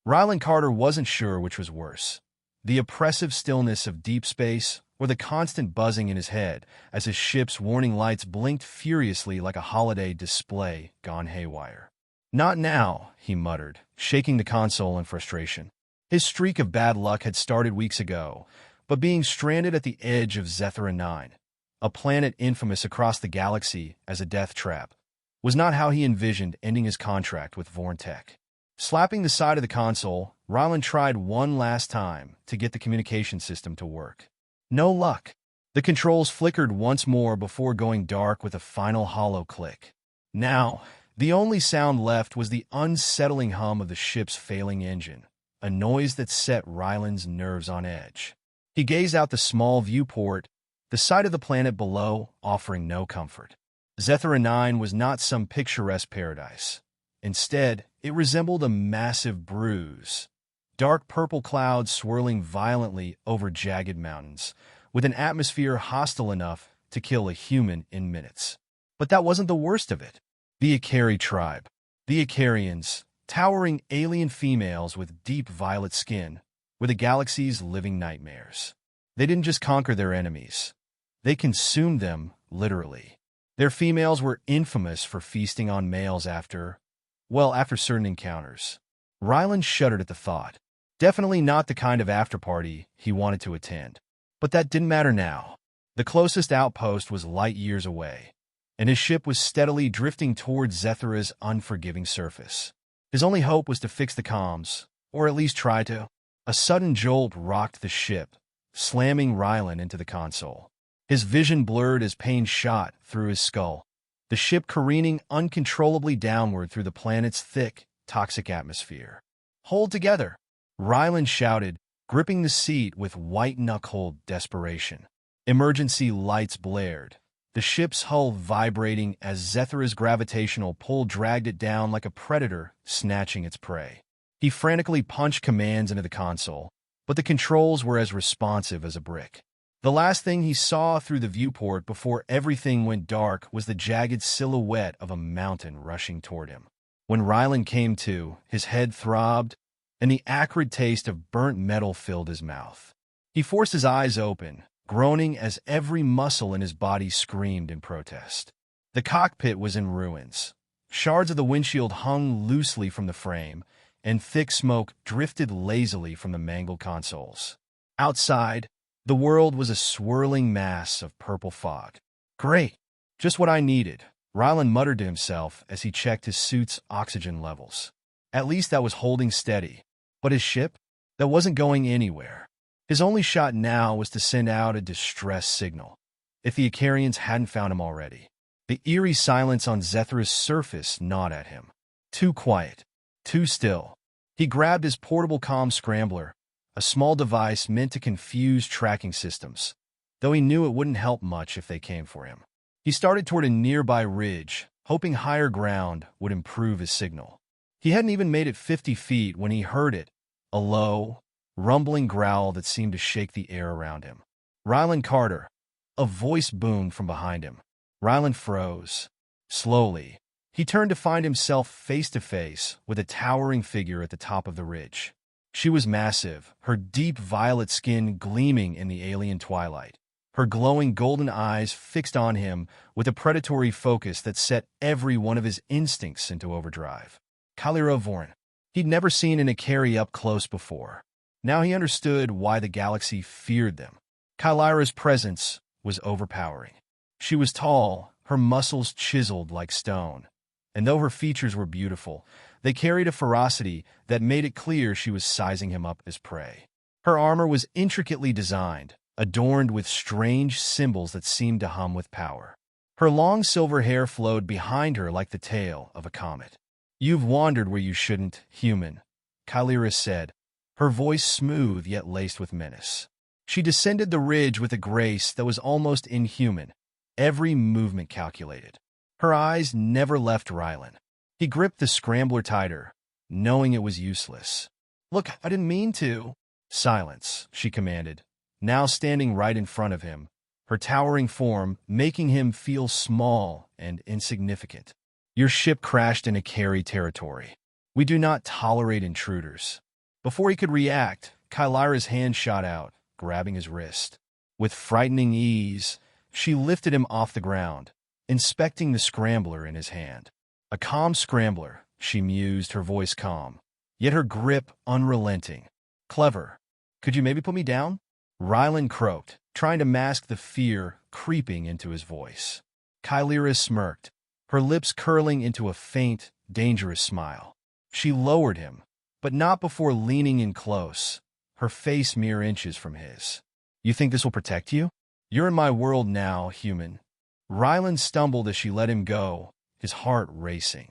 Rylan Carter wasn't sure which was worse, the oppressive stillness of deep space or the constant buzzing in his head as his ship's warning lights blinked furiously like a holiday display gone haywire. "Not now," he muttered, shaking the console in frustration. His streak of bad luck had started weeks ago, but being stranded at the edge of Zethra 9, a planet infamous across the galaxy as a death trap, was not how he envisioned ending his contract with Vorntech. Slapping the side of the console, Rylan tried one last time to get the communication system to work. No luck. The controls flickered once more before going dark with a final hollow click. Now, the only sound left was the unsettling hum of the ship's failing engine, a noise that set Rylan's nerves on edge. He gazed out the small viewport, the sight of the planet below offering no comfort. Zethra 9 was not some picturesque paradise. Instead, it resembled a massive bruise. Dark purple clouds swirling violently over jagged mountains, with an atmosphere hostile enough to kill a human in minutes. But that wasn't the worst of it. The Ikari tribe. The Ikarians, towering alien females with deep violet skin, were the galaxy's living nightmares. They didn't just conquer their enemies. They consumed them, literally. Their females were infamous for feasting on males after certain encounters. Rylan shuddered at the thought. Definitely not the kind of after-party he wanted to attend. But that didn't matter now. The closest outpost was light years away, and his ship was steadily drifting towards Zethra's unforgiving surface. His only hope was to fix the comms, or at least try to. A sudden jolt rocked the ship, slamming Rylan into the console. His vision blurred as pain shot through his skull, the ship careening uncontrollably downward through the planet's thick, toxic atmosphere. "Hold together!" Rylan shouted, gripping the seat with white-knuckled desperation. Emergency lights blared, the ship's hull vibrating as Zethra's gravitational pull dragged it down like a predator snatching its prey. He frantically punched commands into the console, but the controls were as responsive as a brick. The last thing he saw through the viewport before everything went dark was the jagged silhouette of a mountain rushing toward him. When Rylan came to, his head throbbed, and the acrid taste of burnt metal filled his mouth. He forced his eyes open, groaning as every muscle in his body screamed in protest. The cockpit was in ruins. Shards of the windshield hung loosely from the frame, and thick smoke drifted lazily from the mangled consoles. Outside, the world was a swirling mass of purple fog. "Great! Just what I needed," Rylan muttered to himself as he checked his suit's oxygen levels. At least that was holding steady. But his ship? That wasn't going anywhere. His only shot now was to send out a distress signal, if the Ikarians hadn't found him already. The eerie silence on Zethra's surface gnawed at him. Too quiet. Too still. He grabbed his portable comm scrambler, a small device meant to confuse tracking systems, though he knew it wouldn't help much if they came for him. He started toward a nearby ridge, hoping higher ground would improve his signal. He hadn't even made it 50 feet when he heard it, a low, rumbling growl that seemed to shake the air around him. "Rylan Carter." A voice boomed from behind him. Rylan froze. Slowly, he turned to find himself face to face with a towering figure at the top of the ridge. She was massive, her deep violet skin gleaming in the alien twilight, her glowing golden eyes fixed on him with a predatory focus that set every one of his instincts into overdrive. Kailira Vorn. He'd never seen an Ikari up close before. Now he understood why the galaxy feared them. Kailira's presence was overpowering. She was tall, her muscles chiseled like stone, and though her features were beautiful, they carried a ferocity that made it clear she was sizing him up as prey. Her armor was intricately designed, adorned with strange symbols that seemed to hum with power. Her long silver hair flowed behind her like the tail of a comet. "You've wandered where you shouldn't, human," Kailira said, her voice smooth yet laced with menace. She descended the ridge with a grace that was almost inhuman, every movement calculated. Her eyes never left Rylan. He gripped the scrambler tighter, knowing it was useless. "Look, I didn't mean to." "Silence," she commanded, now standing right in front of him, her towering form making him feel small and insignificant. "Your ship crashed in Ikari territory. We do not tolerate intruders." Before he could react, Kailira's hand shot out, grabbing his wrist. With frightening ease, she lifted him off the ground, inspecting the scrambler in his hand. A calm scrambler, she mused, her voice calm, yet her grip unrelenting. Clever. Could you maybe put me down? Rylan croaked, trying to mask the fear creeping into his voice. Kailira smirked, her lips curling into a faint, dangerous smile. She lowered him, but not before leaning in close, her face mere inches from his. You think this will protect you? You're in my world now, human. Rylan stumbled as she let him go, his heart racing.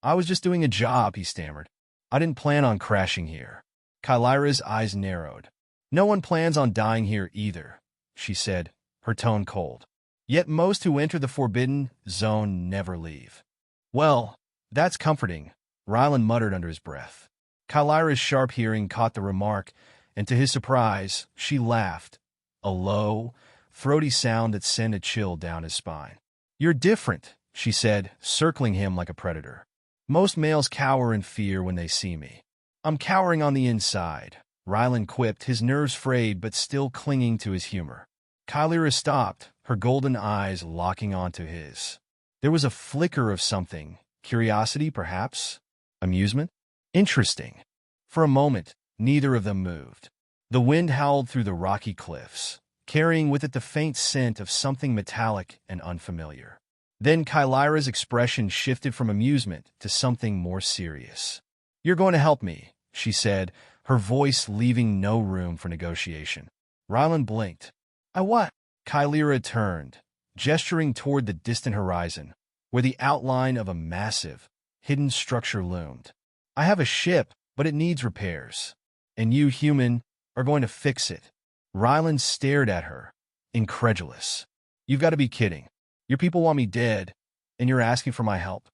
I was just doing a job, he stammered. I didn't plan on crashing here. Kailira's eyes narrowed. No one plans on dying here either, she said, her tone cold. Yet most who enter the forbidden zone never leave. Well, that's comforting, Rylan muttered under his breath. Kailira's sharp hearing caught the remark, and to his surprise, she laughed, a low, throaty sound that sent a chill down his spine. You're different, she said, circling him like a predator. Most males cower in fear when they see me. I'm cowering on the inside, Rylan quipped, his nerves frayed but still clinging to his humor. Kailira stopped, her golden eyes locking onto his. There was a flicker of something, curiosity perhaps, amusement. Interesting. For a moment, neither of them moved. The wind howled through the rocky cliffs, carrying with it the faint scent of something metallic and unfamiliar. Then Kailira's expression shifted from amusement to something more serious. You're going to help me, she said, her voice leaving no room for negotiation. Rylan blinked. I what? Kailira turned, gesturing toward the distant horizon, where the outline of a massive, hidden structure loomed. I have a ship, but it needs repairs. And you, human, are going to fix it. Rylan stared at her, incredulous. You've got to be kidding. Your people want me dead, and you're asking for my help.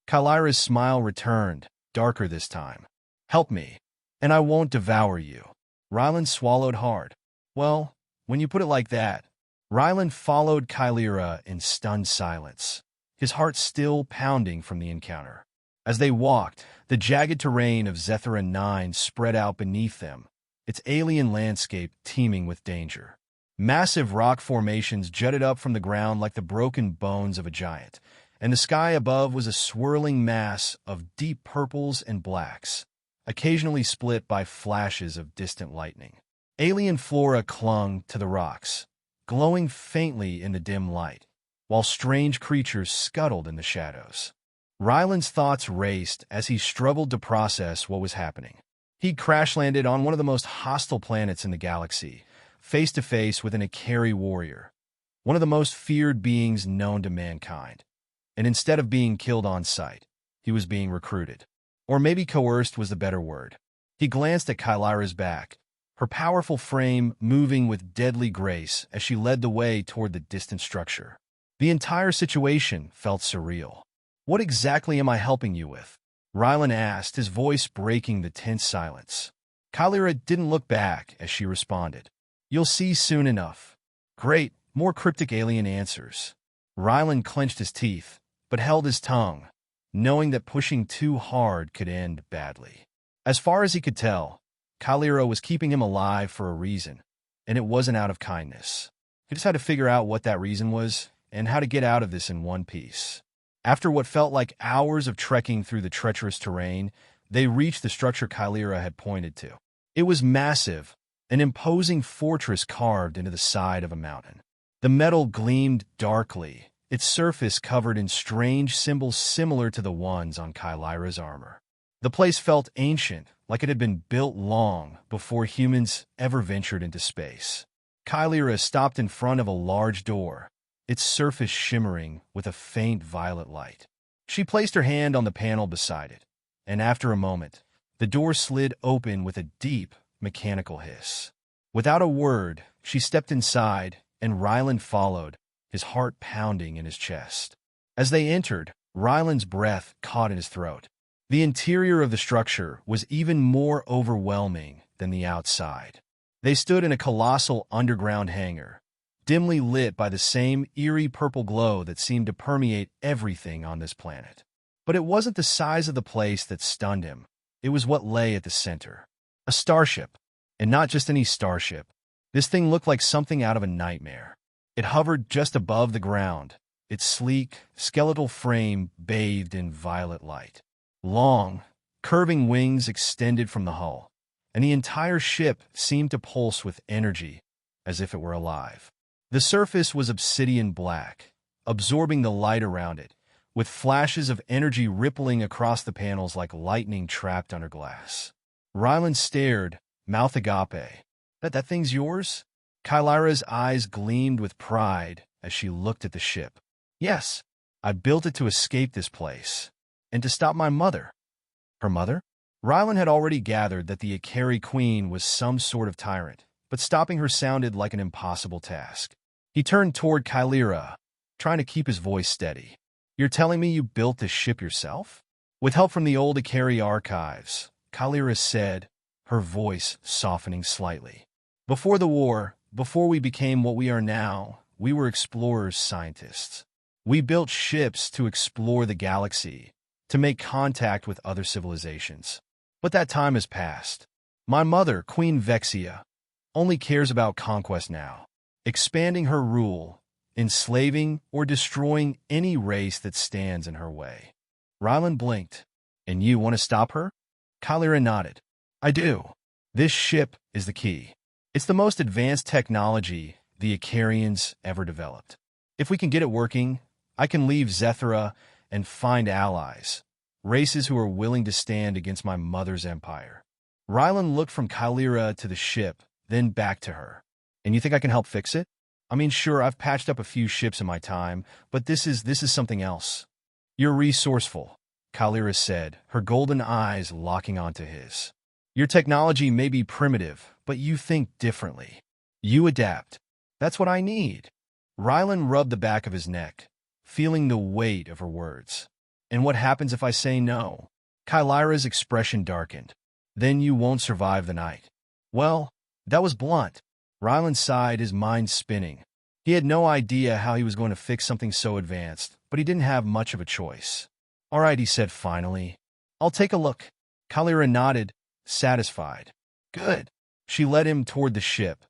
Kailira's smile returned, darker this time. Help me, and I won't devour you. Rylan swallowed hard. Well, when you put it like that. Rylan followed Kailira in stunned silence, his heart still pounding from the encounter. As they walked, the jagged terrain of Zethara 9 spread out beneath them, its alien landscape teeming with danger. Massive rock formations jutted up from the ground like the broken bones of a giant, and the sky above was a swirling mass of deep purples and blacks, occasionally split by flashes of distant lightning. Alien flora clung to the rocks, glowing faintly in the dim light, while strange creatures scuttled in the shadows. Rylan's thoughts raced as he struggled to process what was happening. He'd crash-landed on one of the most hostile planets in the galaxy, face to face with an Ikari warrior, one of the most feared beings known to mankind. And instead of being killed on sight, he was being recruited. Or maybe coerced was the better word. He glanced at Kailira's back, her powerful frame moving with deadly grace as she led the way toward the distant structure. The entire situation felt surreal. What exactly am I helping you with? Rylan asked, his voice breaking the tense silence. Kailira didn't look back as she responded. You'll see soon enough. Great, more cryptic alien answers. Rylan clenched his teeth, but held his tongue, knowing that pushing too hard could end badly. As far as he could tell, Kailira was keeping him alive for a reason, and it wasn't out of kindness. He just had to figure out what that reason was and how to get out of this in one piece. After what felt like hours of trekking through the treacherous terrain, they reached the structure Kailira had pointed to. It was massive, an imposing fortress carved into the side of a mountain. The metal gleamed darkly, its surface covered in strange symbols similar to the ones on Kailira's armor. The place felt ancient, like it had been built long before humans ever ventured into space. Kailira stopped in front of a large door, its surface shimmering with a faint violet light. She placed her hand on the panel beside it, and after a moment, the door slid open with a deep, mechanical hiss. Without a word, she stepped inside, and Rylan followed, his heart pounding in his chest. As they entered, Rylan's breath caught in his throat. The interior of the structure was even more overwhelming than the outside. They stood in a colossal underground hangar, dimly lit by the same eerie purple glow that seemed to permeate everything on this planet. But it wasn't the size of the place that stunned him. It was what lay at the center. A starship. And not just any starship. This thing looked like something out of a nightmare. It hovered just above the ground, its sleek, skeletal frame bathed in violet light. Long, curving wings extended from the hull, and the entire ship seemed to pulse with energy, as if it were alive. The surface was obsidian black, absorbing the light around it, with flashes of energy rippling across the panels like lightning trapped under glass. Rylan stared, mouth agape. That thing's yours? Kailira's eyes gleamed with pride as she looked at the ship. Yes, I built it to escape this place, and to stop my mother. Her mother? Rylan had already gathered that the Ikari queen was some sort of tyrant, but stopping her sounded like an impossible task. He turned toward Kailira, trying to keep his voice steady. You're telling me you built this ship yourself? With help from the old Ikari archives, Kailira said, her voice softening slightly. Before the war, before we became what we are now, we were explorers, scientists. We built ships to explore the galaxy, to make contact with other civilizations. But that time has passed. My mother, Queen Vexia, only cares about conquest now, expanding her rule, enslaving or destroying any race that stands in her way. Rylan blinked. And you want to stop her? Kailira nodded. I do. This ship is the key. It's the most advanced technology the Ikarians ever developed. If we can get it working, I can leave Zethra and find allies, races who are willing to stand against my mother's empire. Rylan looked from Kailira to the ship, then back to her. And you think I can help fix it? I mean, sure, I've patched up a few ships in my time, but this is something else. You're resourceful, Kailira said, her golden eyes locking onto his. Your technology may be primitive, but you think differently. You adapt. That's what I need. Rylan rubbed the back of his neck, feeling the weight of her words. And what happens if I say no? Kailira's expression darkened. Then you won't survive the night. Well, that was blunt. Rylan sighed, his mind spinning. He had no idea how he was going to fix something so advanced, but he didn't have much of a choice. All right, he said finally. I'll take a look. Kailira nodded, satisfied. Good. She led him toward the ship,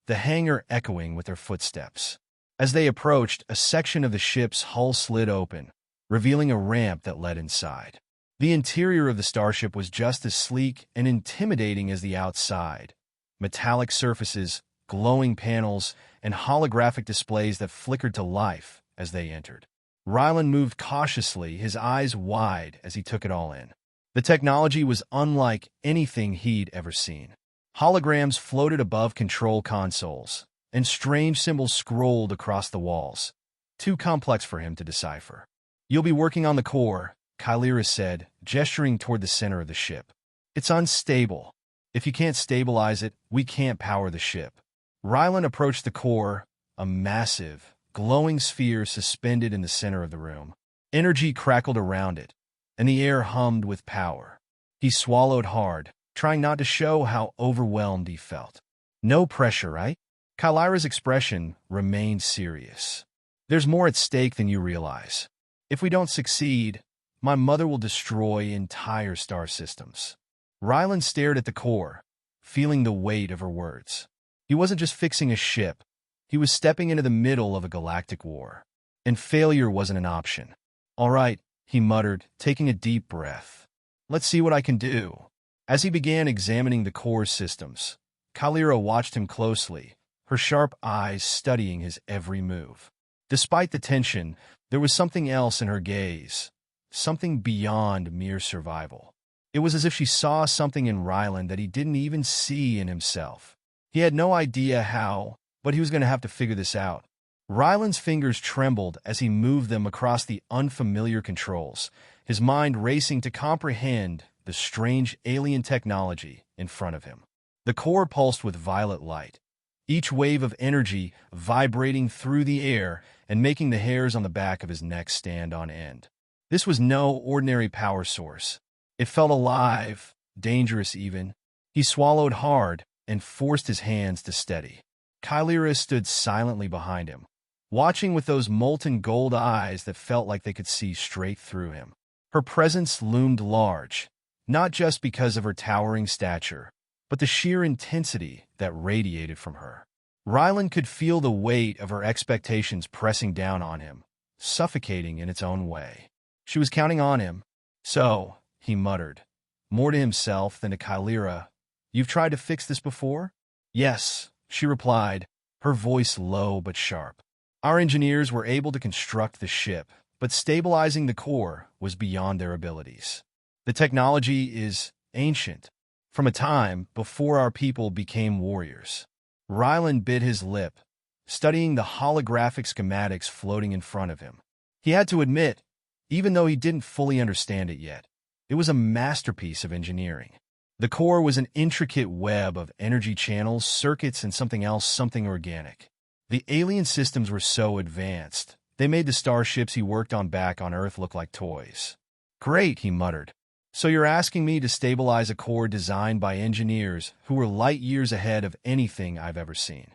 the hangar echoing with their footsteps. As they approached, a section of the ship's hull slid open, revealing a ramp that led inside. The interior of the starship was just as sleek and intimidating as the outside. Metallic surfaces, glowing panels, and holographic displays that flickered to life as they entered. Rylan moved cautiously, his eyes wide as he took it all in. The technology was unlike anything he'd ever seen. Holograms floated above control consoles, and strange symbols scrolled across the walls, too complex for him to decipher. You'll be working on the core, Kailira said, gesturing toward the center of the ship. It's unstable. If you can't stabilize it, we can't power the ship. Rylan approached the core, a massive, glowing sphere suspended in the center of the room. Energy crackled around it, and the air hummed with power. He swallowed hard, trying not to show how overwhelmed he felt. No pressure, right? Kailira's expression remained serious. There's more at stake than you realize. If we don't succeed, my mother will destroy entire star systems. Rylan stared at the core, feeling the weight of her words. He wasn't just fixing a ship. He was stepping into the middle of a galactic war. And failure wasn't an option. All right, he muttered, taking a deep breath. Let's see what I can do. As he began examining the core's systems, Kailira watched him closely, her sharp eyes studying his every move. Despite the tension, there was something else in her gaze, something beyond mere survival. It was as if she saw something in Rylan that he didn't even see in himself. He had no idea how, but he was going to have to figure this out. Rylan's fingers trembled as he moved them across the unfamiliar controls, his mind racing to comprehend the strange alien technology in front of him. The core pulsed with violet light, each wave of energy vibrating through the air and making the hairs on the back of his neck stand on end. This was no ordinary power source. It felt alive, dangerous even. He swallowed hard and forced his hands to steady. Kailira stood silently behind him, watching with those molten gold eyes that felt like they could see straight through him. Her presence loomed large, not just because of her towering stature, but the sheer intensity that radiated from her. Rylan could feel the weight of her expectations pressing down on him, suffocating in its own way. She was counting on him. So, he muttered, more to himself than to Kailira, "You've tried to fix this before?" "Yes," she replied, her voice low but sharp. "Our engineers were able to construct the ship, but stabilizing the core was beyond their abilities. The technology is ancient, from a time before our people became warriors." Rylan bit his lip, studying the holographic schematics floating in front of him. He had to admit, even though he didn't fully understand it yet, it was a masterpiece of engineering. The core was an intricate web of energy channels, circuits, and something organic. The alien systems were so advanced, they made the starships he worked on back on Earth look like toys. "Great," he muttered. "So you're asking me to stabilize a core designed by engineers who were light years ahead of anything I've ever seen."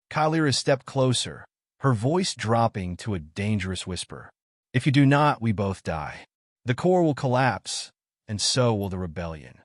Kailira stepped closer, her voice dropping to a dangerous whisper. "If you do not, we both die. The core will collapse, and so will the rebellion."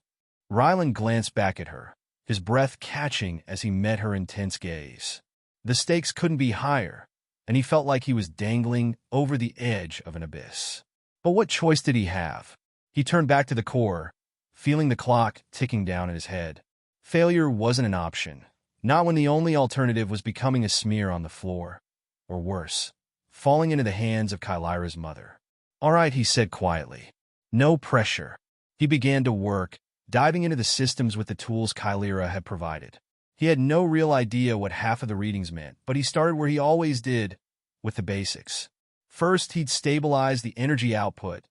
Rylan glanced back at her, his breath catching as he met her intense gaze. The stakes couldn't be higher, and he felt like he was dangling over the edge of an abyss. But what choice did he have? He turned back to the core, feeling the clock ticking down in his head. Failure wasn't an option, not when the only alternative was becoming a smear on the floor, or worse, falling into the hands of Kailira's mother. "All right," he said quietly. No pressure. He began to work, diving into the systems with the tools Kailira had provided. He had no real idea what half of the readings meant, but he started where he always did, with the basics. First, he'd stabilize the energy output,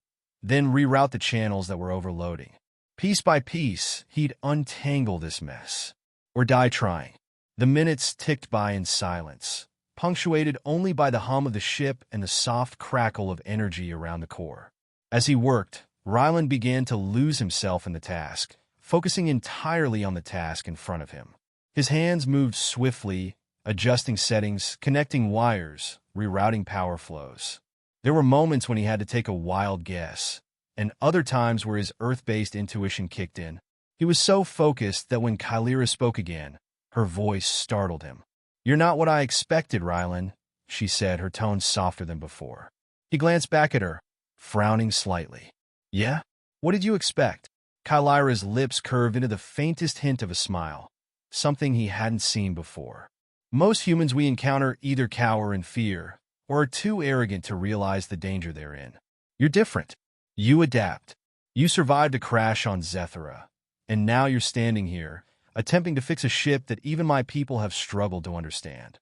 then reroute the channels that were overloading. Piece by piece, he'd untangle this mess, or die trying. The minutes ticked by in silence, punctuated only by the hum of the ship and the soft crackle of energy around the core. As he worked, Rylan began to lose himself in the task, focusing entirely on the task in front of him. His hands moved swiftly, adjusting settings, connecting wires, rerouting power flows. There were moments when he had to take a wild guess, and other times where his Earth-based intuition kicked in. He was so focused that when Kailira spoke again, her voice startled him. "You're not what I expected, Rylan," she said, her tone softer than before. He glanced back at her, frowning slightly. "Yeah? What did you expect?" Kailira's lips curved into the faintest hint of a smile, something he hadn't seen before. "Most humans we encounter either cower in fear or are too arrogant to realize the danger they're in. You're different. You adapt. You survived a crash on Zethera, and now you're standing here, attempting to fix a ship that even my people have struggled to understand."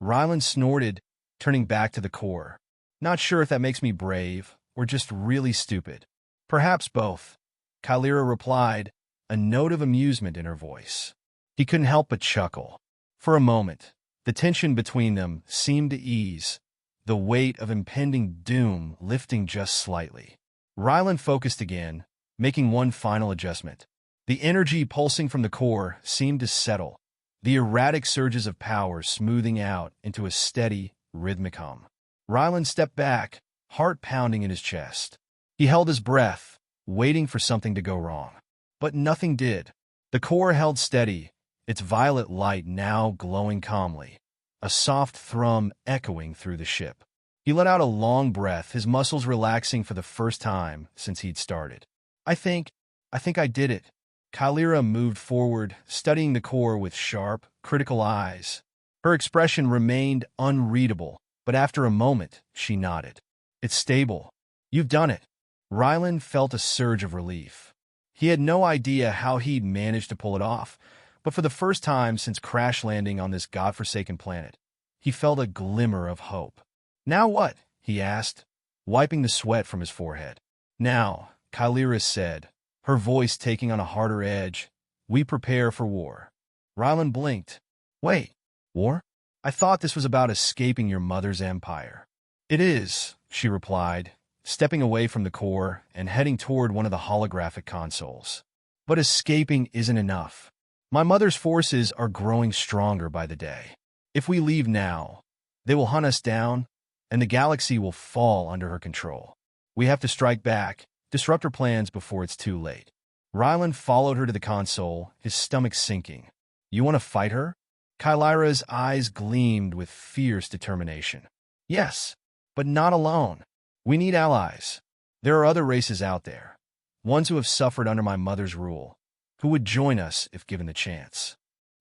Rylan snorted, turning back to the core. "Not sure if that makes me brave or just really stupid." "Perhaps both," Kailira replied, a note of amusement in her voice. He couldn't help but chuckle. For a moment, the tension between them seemed to ease, the weight of impending doom lifting just slightly. Rylan focused again, making one final adjustment. The energy pulsing from the core seemed to settle, the erratic surges of power smoothing out into a steady, rhythmic hum. Rylan stepped back, heart pounding in his chest. He held his breath, waiting for something to go wrong. But nothing did. The core held steady, its violet light now glowing calmly, a soft thrum echoing through the ship. He let out a long breath, his muscles relaxing for the first time since he'd started. I think I did it." Kailira moved forward, studying the core with sharp, critical eyes. Her expression remained unreadable, but after a moment, she nodded. "It's stable. You've done it." Rylan felt a surge of relief. He had no idea how he'd managed to pull it off, but for the first time since crash landing on this godforsaken planet, he felt a glimmer of hope. "Now what?" he asked, wiping the sweat from his forehead. "Now," Kailira said, her voice taking on a harder edge, "we prepare for war." Rylan blinked. "Wait, war? I thought this was about escaping your mother's empire." "It is," she replied, stepping away from the core and heading toward one of the holographic consoles. "But escaping isn't enough. My mother's forces are growing stronger by the day. If we leave now, they will hunt us down, and the galaxy will fall under her control. We have to strike back, disrupt her plans before it's too late." Rylan followed her to the console, his stomach sinking. You want to fight her? Kailira's eyes gleamed with fierce determination. Yes, but not alone. We need allies. There are other races out there, ones who have suffered under my mother's rule, who would join us if given the chance.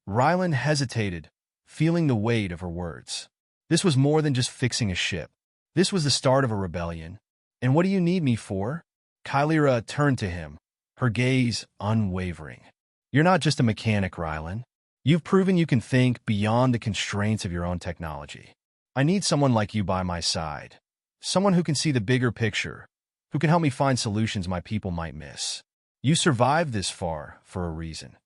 Rylan hesitated, feeling the weight of her words. This was more than just fixing a ship. This was the start of a rebellion. And what do you need me for? Kailira turned to him, her gaze unwavering. You're not just a mechanic, Rylan. You've proven you can think beyond the constraints of your own technology. I need someone like you by my side. Someone who can see the bigger picture, who can help me find solutions my people might miss. You survived this far for a reason.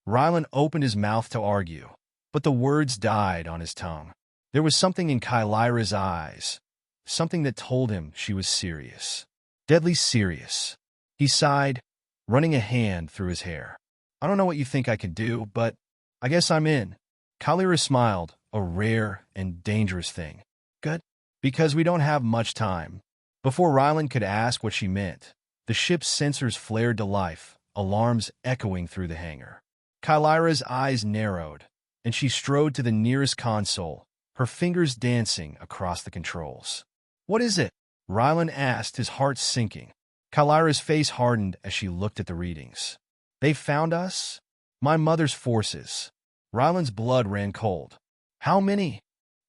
Rylan opened his mouth to argue, but the words died on his tongue. There was something in Kailira's eyes, something that told him she was serious. Deadly serious. He sighed, running a hand through his hair. I don't know what you think I can do, but I guess I'm in. Kailira smiled, a rare and dangerous thing. Good? Because we don't have much time. Before Rylan could ask what she meant, the ship's sensors flared to life, alarms echoing through the hangar. Kailira's eyes narrowed, and she strode to the nearest console, her fingers dancing across the controls. What is it? Rylan asked, his heart sinking. Kailira's face hardened as she looked at the readings. They found us? My mother's forces. Rylan's blood ran cold. How many?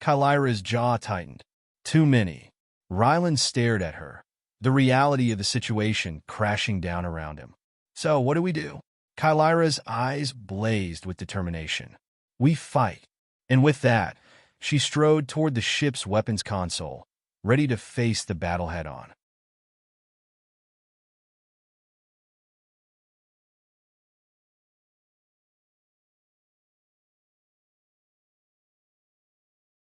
Kailira's jaw tightened. Too many. Rylan stared at her, the reality of the situation crashing down around him. So, what do we do? Kailira's eyes blazed with determination. We fight. And with that, she strode toward the ship's weapons console, ready to face the battle head-on.